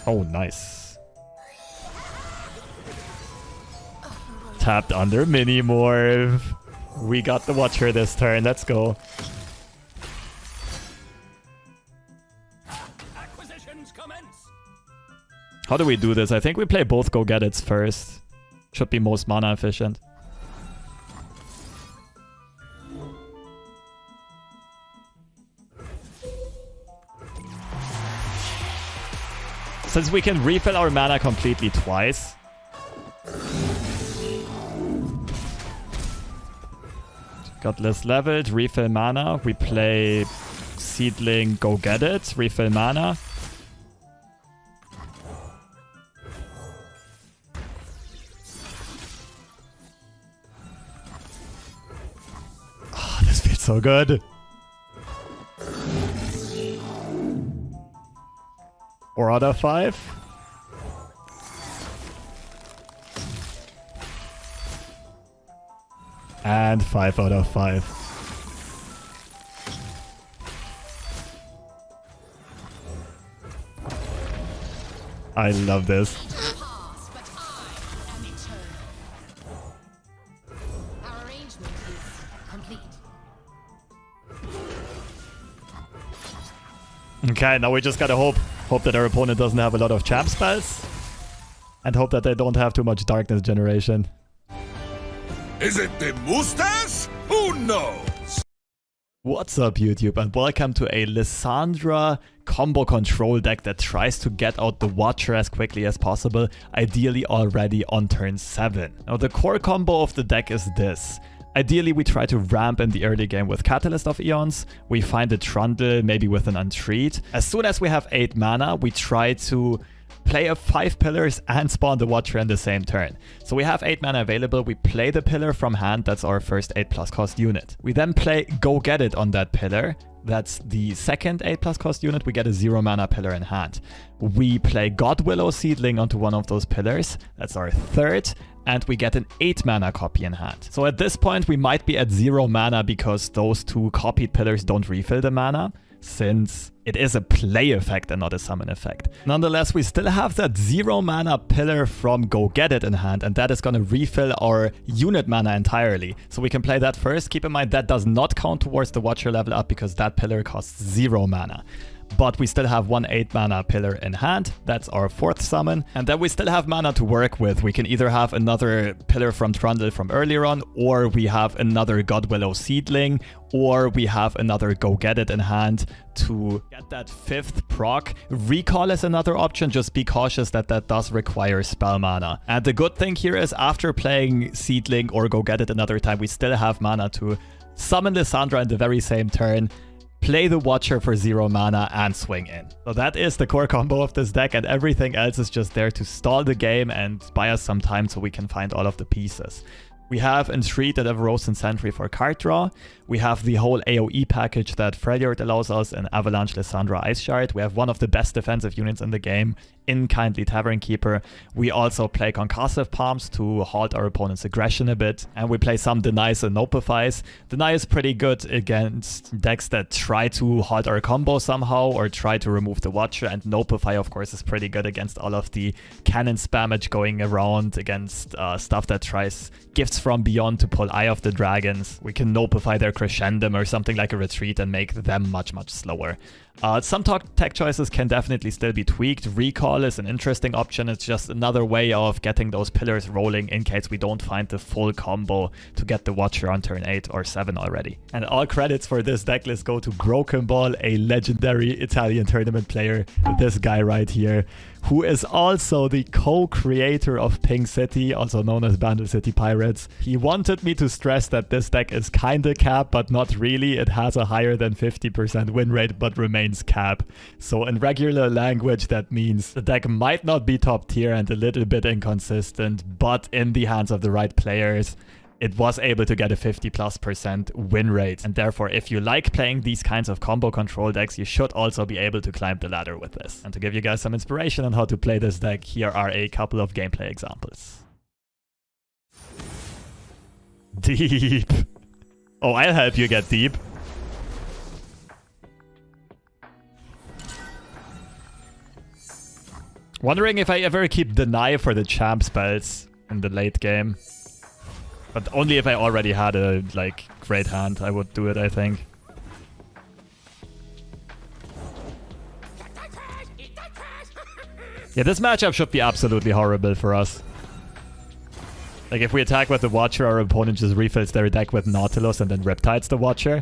Oh, nice. Tapped under mini morph. We got the Watcher this turn. Let's go. How do we do this? I think we play both Go-Get-Its first. Should be most mana efficient. Since we can refill our mana completely twice. Got less leveled, refill mana. We play Seedling, Go-Get-It, refill mana. Oh, this feels so good. Four out of 5. And 5 out of 5. I love this. Okay, now we just gotta hope that our opponent doesn't have a lot of champ spells. And hope that they don't have too much darkness generation. Is it the mustache? Who knows? What's up, YouTube, and welcome to a Lissandra combo control deck that tries to get out the Watcher as quickly as possible, ideally already on turn 7. Now, the core combo of the deck is this. Ideally, we try to ramp in the early game with Catalyst of Eons. We find a Trundle, maybe with an Untreat. As soon as we have 8 mana, we try to play a 5 pillars and spawn the Watcher in the same turn. So we have 8 mana available, we play the pillar from hand, that's our first 8+ cost unit. We then play Go-Get-It on that pillar, that's the second 8+ cost unit, we get a 0 mana pillar in hand. We play God-Willow Seedling onto one of those pillars, that's our third, and we get an 8 mana copy in hand. So at this point we might be at 0 mana because those 2 copied pillars don't refill the mana, since it is a play effect and not a summon effect. Nonetheless, we still have that 0 mana pillar from Go-Get-It in hand, and that is going to refill our unit mana entirely. So we can play that first. Keep in mind that does not count towards the Watcher level up because that pillar costs 0 mana. But we still have one 8 mana pillar in hand, that's our 4th summon, and then we still have mana to work with. We can either have another pillar from Trundle from earlier on, or we have another God-Willow Seedling, or we have another Go-Get-It in hand to get that 5th proc. Recall is another option, just be cautious that that does require spell mana. And the good thing here is after playing Seedling or Go-Get-It another time, we still have mana to summon Lissandra in the very same turn, play the Watcher for 0 mana, and swing in. So that is the core combo of this deck, and everything else is just there to stall the game and buy us some time so we can find all of the pieces. We have Entreat and Everosen Sentry for card draw. We have the whole AoE package that Freljord allows us in Avalanche, Lissandra, Ice Shard. We have one of the best defensive units in the game in Kindly Tavern Keeper. We also play Concussive Palms to halt our opponent's aggression a bit. And we play some Denies and Nopifies. Deny is pretty good against decks that try to halt our combo somehow or try to remove the Watcher. And Nopify, of course, is pretty good against all of the cannon spammage going around, against stuff that tries gifts from beyond to pull Eye of the Dragons. We can Nopify their Crescendum or something like a Retreat and make them much slower. Some tech choices can definitely still be tweaked. Recall is an interesting option. It's just another way of getting those pillars rolling in case we don't find the full combo to get the Watcher on turn 8 or 7 already. And all credits for this deck list go to BrokenBall, a legendary Italian tournament player, this guy right here, who is also the co-creator of Pink City, also known as Bandle City Pirates. He wanted me to stress that this deck is kinda cap, but not really. It has a higher than 50% win rate, but remains cap. So in regular language, that means the deck might not be top tier and a little bit inconsistent, but in the hands of the right players, it was able to get a 50+% win rate. And therefore, if you like playing these kinds of combo control decks, you should also be able to climb the ladder with this. And to give you guys some inspiration on how to play this deck, here are a couple of gameplay examples. Deep. Oh, I'll help you get deep. Wondering if I ever keep Deny for the champ spells in the late game. But only if I already had a, like, great hand, I would do it, I think. Yeah, this matchup should be absolutely horrible for us. Like, if we attack with the Watcher, our opponent just refills their deck with Nautilus and then Riptides the Watcher.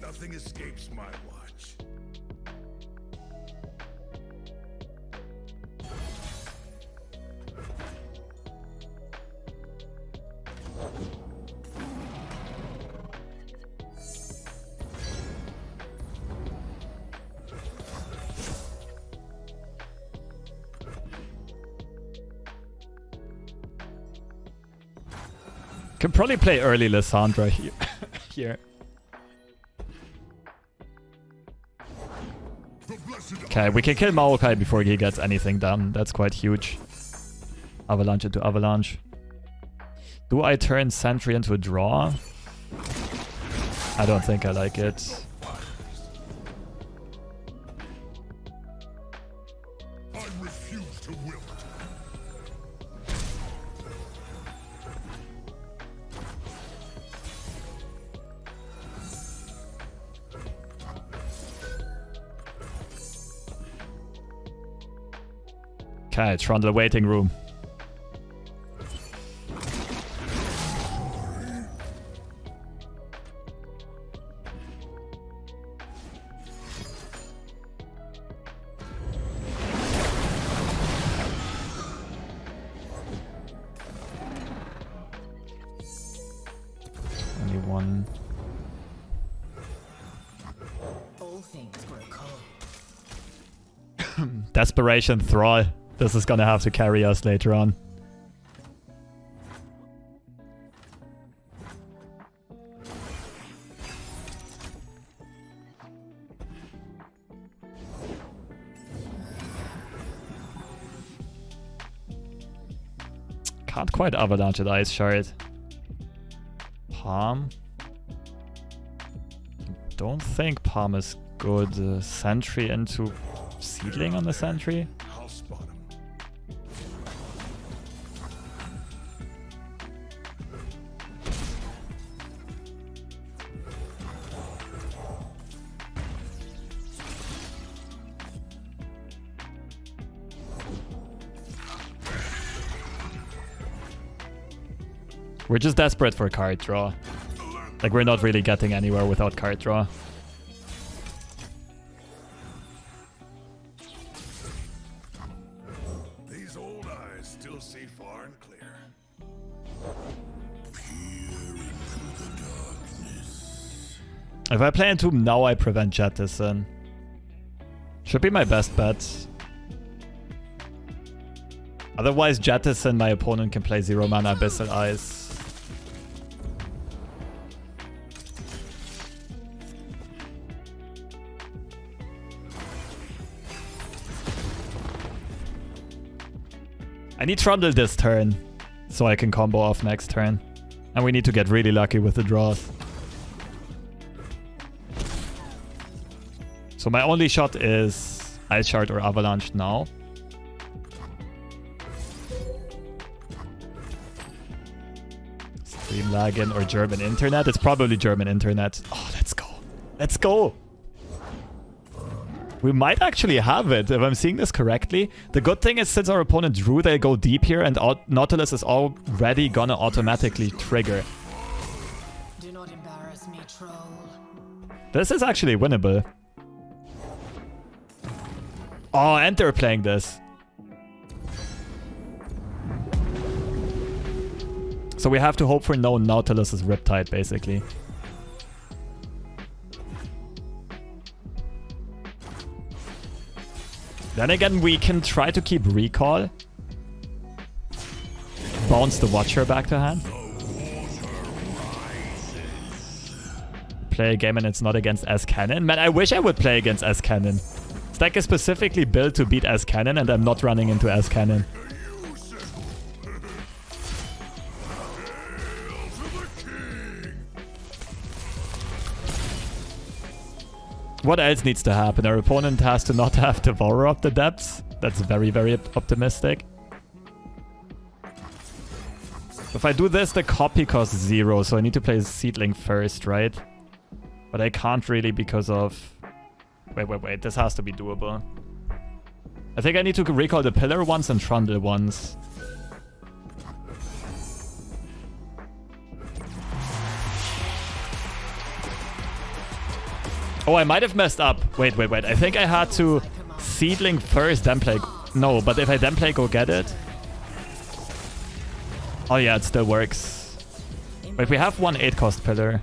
Nothing escapes my watch. Can probably play early Lissandra here. here. Okay, we can kill Maokai before he gets anything done. That's quite huge. Avalanche into Avalanche. Do I turn Sentry into a draw? I don't think I like it. I refuse to wilt. Okay, Trundle waiting room. Only one. All things grow cold. Desperation Thrall. This is gonna have to carry us later on. Can't quite Avalanche at Ice Shard. Palm. Don't think Palm is good. Sentry into Seedling on the Sentry. I'll spot him. We're just desperate for card draw. Like, we're not really getting anywhere without card draw. These old eyes still see far and clear. If I play Entomb now, I prevent Jettison. Should be my best bet. Otherwise, Jettison, my opponent can play 0 mana Abyssal Eyes. I need Trundle this turn, so I can combo off next turn. And we need to get really lucky with the draws. So my only shot is Ice Shard or Avalanche now. Stream lagging or German internet? It's probably German internet. Oh, let's go. Let's go. We might actually have it, if I'm seeing this correctly. The good thing is, since our opponent drew, they go deep here, and Nautilus is already gonna automatically trigger. Do not embarrass me, troll. This is actually winnable. Oh, and they're playing this. So we have to hope for no Nautilus's Riptide, basically. Then again, we can try to keep Recall. Bounce the Watcher back to hand. Play a game and it's not against S-Cannon. Man, I wish I would play against S-Cannon. This deck is specifically built to beat S-Cannon and I'm not running into S-Cannon. What else needs to happen? Our opponent has to not have Devourer of the Depths. That's very, very optimistic. If I do this, the copy costs 0, so I need to play Seedling first, right? But I can't really because of... Wait. This has to be doable. I think I need to recall the Pillar once and Trundle once. Oh, I might have messed up. Wait. I think I had to Seedling first, then play... No, but if I then play Go Get It... Oh yeah, it still works. Wait, we have one 8-cost pillar.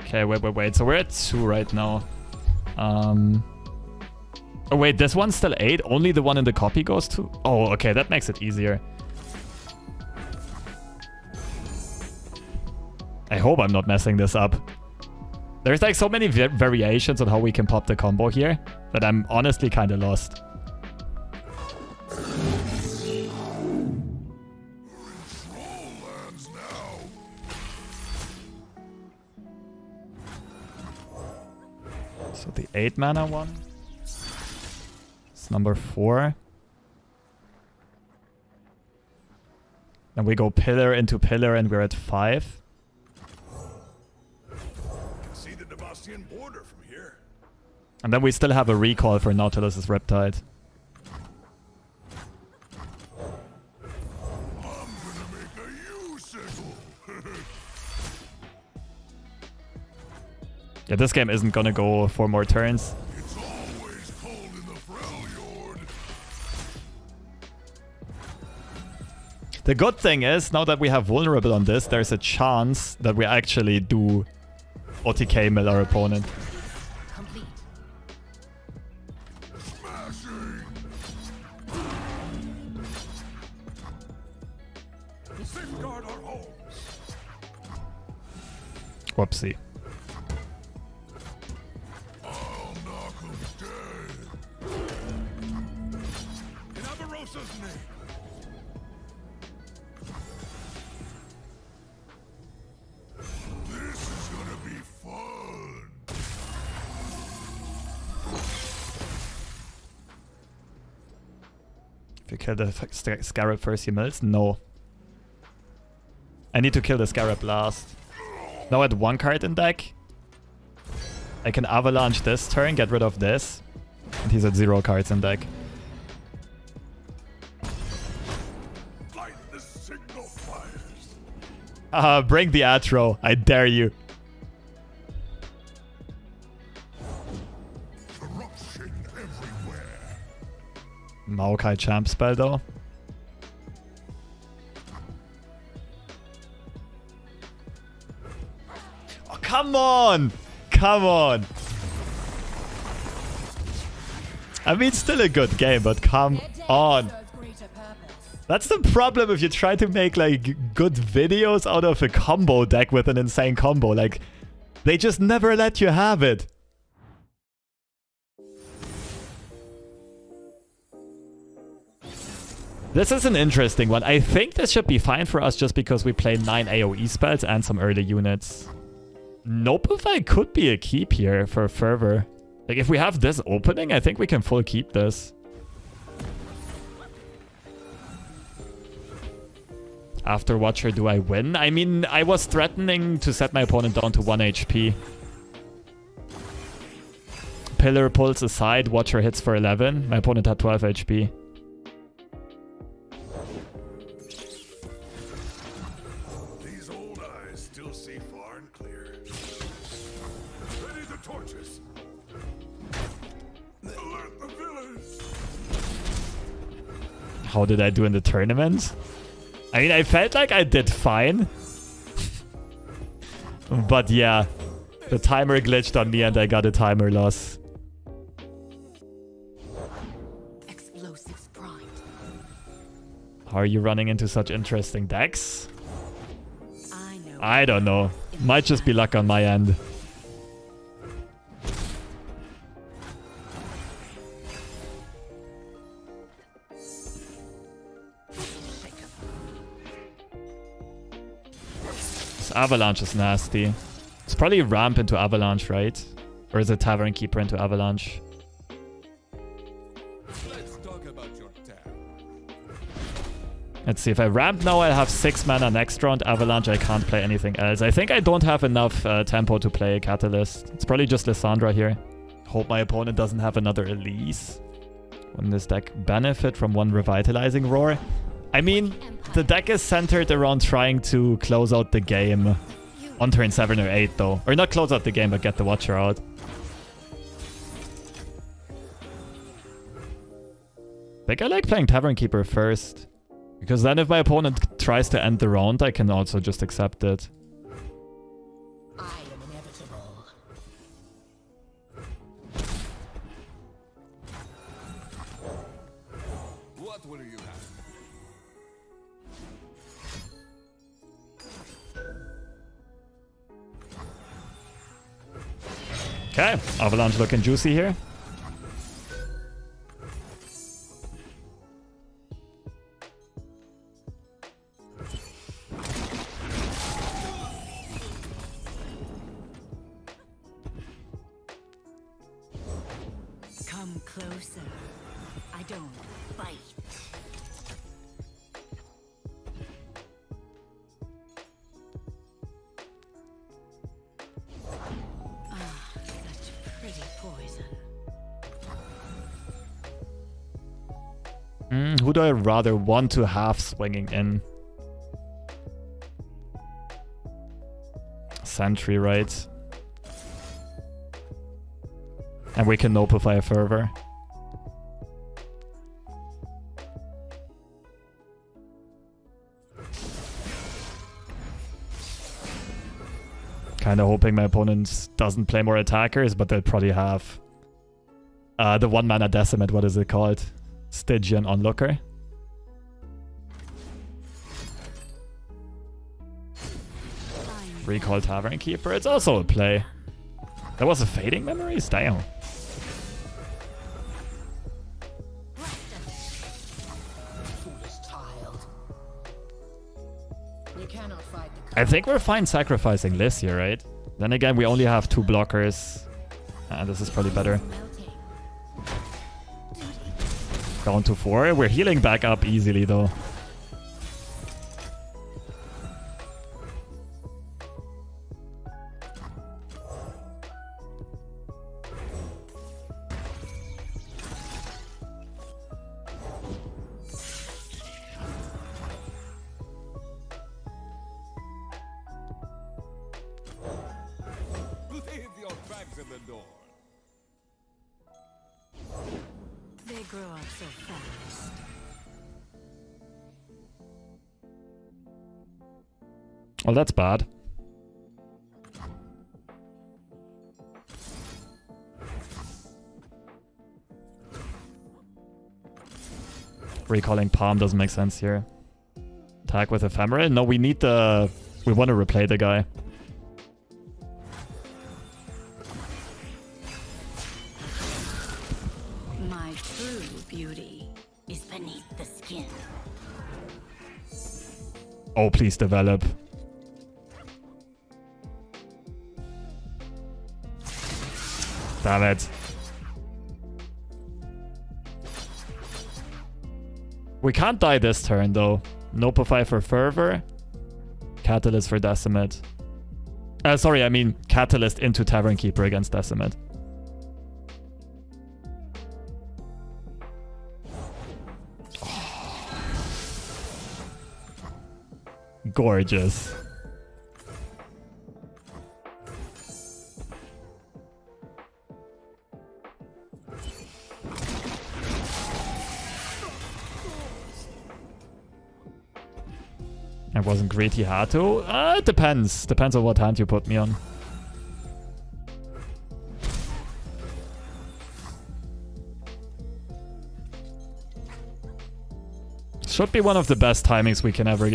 Okay, wait. So we're at 2 right now. Oh wait, this one's still 8? Only the one in the copy goes to... Oh, okay, that makes it easier. I hope I'm not messing this up. There's like so many variations on how we can pop the combo here that I'm honestly kind of lost. So the 8 mana one. It's number 4. Then we go pillar into pillar and we're at 5. See the Devastian border from here. And then we still have a recall for Nautilus's Riptide. I'm gonna make a U-sickle. Yeah, this game isn't gonna go 4 more turns. It's always cold in the Freljord. The good thing is, now that we have vulnerable on this, there's a chance that we actually do OTK mill our opponent. Complete. Smashing. Safeguard our homes. Whoopsie. I'll knock 'em dead. In Avarosa's name. This is gonna be fun. If you kill the Scarab first, he mills? No. I need to kill the Scarab last. Now at 1 card in deck, I can Avalanche this turn, get rid of this. And he's at 0 cards in deck. Light the signal fires. Bring the Aggro. I dare you. Corruption everywhere. Maokai champ spell though. Oh, come on! Come on! I mean, still a good game, but come on. That's the problem if you try to make like good videos out of a combo deck with an insane combo. Like, they just never let you have it. This is an interesting one. I think this should be fine for us just because we play 9 AoE spells and some early units. Nopeify could be a keep here for Fervor. Like, if we have this opening, I think we can full keep this. After Watcher, do I win? I mean, I was threatening to set my opponent down to 1 HP. Pillar pulls aside, Watcher hits for 11. My opponent had 12 HP. These old eyes still see far and clear. Ready the torches. Alert the village. How did I do in the tournament? I mean, I felt like I did fine. But yeah, the timer glitched on me and I got a timer loss. Explosives primed. How are you running into such interesting decks? I know. I don't know. Might just be luck on my end. Avalanche is nasty. It's probably Ramp into Avalanche, right? Or is it Tavern Keeper into Avalanche? Let's talk about your tab. Let's see, if I ramp now, I'll have 6 mana next round. Avalanche, I can't play anything else. I think I don't have enough tempo to play Catalyst. It's probably just Lissandra here. Hope my opponent doesn't have another Elise. Wouldn't this deck benefit from one Revitalizing Roar? I mean, the deck is centered around trying to close out the game on turn 7 or 8 though. Or not close out the game, but get the Watcher out. I think I like playing Tavern Keeper first. Because then if my opponent tries to end the round, I can also just accept it. I am inevitable. What will you have? Okay, Avalanche looking juicy here. Come closer. I don't bite. Such pretty poison. Who do I rather want to have swinging in? Sentry, right? And we can Nopify Fervor. Kinda hoping my opponent doesn't play more attackers, but they'll probably have the 1 mana Decimate, what is it called? Stygian Onlooker. Recall Tavern Keeper, it's also a play. That was a Fading Memories? Damn. I think we're fine sacrificing Liss here, right? Then again, we only have 2 blockers. This is probably better. Down to 4. We're healing back up easily, though. Leave your bags in the door. They grow up so fast. Well, that's bad. Recalling Palm doesn't make sense here. Attack with Ephemeral? No, we need the... We want to replay the guy. My true beauty is beneath the skin. Oh, please develop. Damn it. We can't die this turn, though. Nopify for Fervor. Catalyst for Decimate. Sorry, I mean Catalyst into Tavern Keeper against Decimate. Gorgeous. I wasn't greedy, had to. It depends. Depends on what hand you put me on. Should be one of the best timings we can ever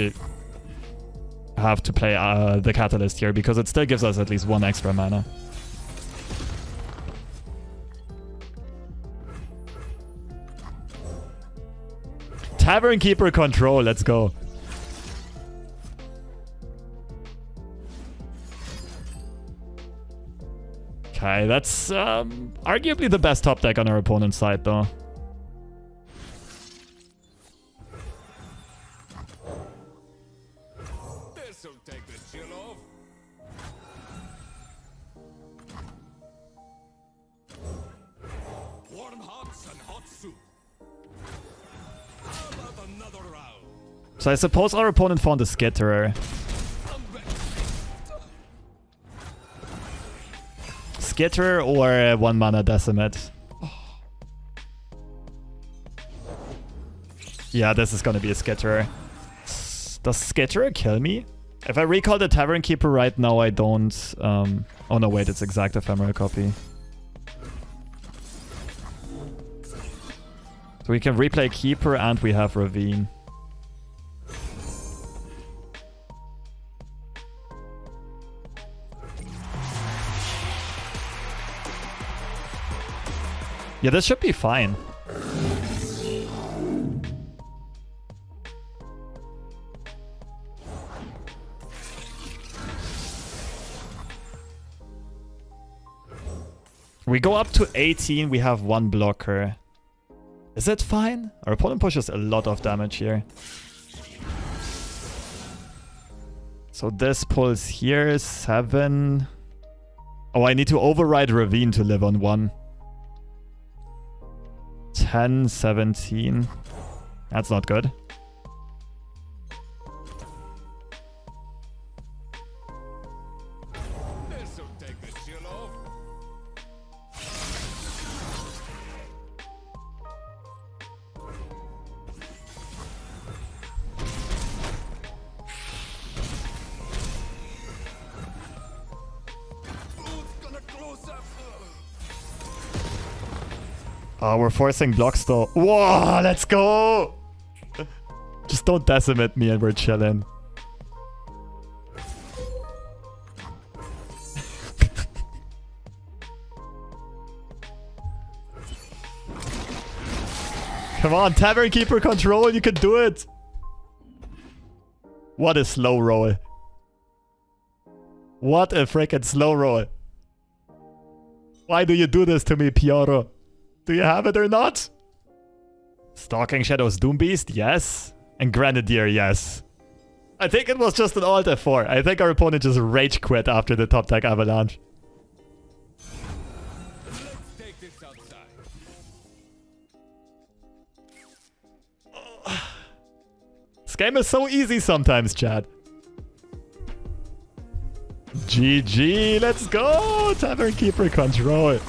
have to play the Catalyst here, because it still gives us at least 1 extra mana. Tavern Keeper control, let's go. Okay, that's arguably the best top deck on our opponent's side, though. This'll take the chill off. Warm hots and hot soup. How about another round? So I suppose our opponent found a Skitterer. Skitterer or 1 mana Decimate. Yeah, this is gonna be a Skitterer. Does Skitterer kill me? If I recall the Tavern Keeper right now, I don't... oh no, wait, it's exact ephemeral copy. So we can replay Keeper and we have Ravine. Yeah, this should be fine. We go up to 18, we have 1 blocker. Is it fine? Our opponent pushes a lot of damage here. So this pulls here, 7. Oh, I need to override Ravine to live on 1. 10, 17. That's not good. This'll take the chill off. Who's gonna close up? Oh, we're forcing blocks though. Whoa, let's go! Just don't decimate me and we're chilling. Come on, Tavern Keeper control, you can do it! What a slow roll. What a freaking slow roll. Why do you do this to me, Piero? Do you have it or not? Stalking Shadows Doombeast, yes. And Grenadier, yes. I think it was just an alt F4. I think our opponent just rage quit after the top deck avalanche. Let's take this outside. This game is so easy sometimes, Chad. GG, let's go! Tavern Keeper control.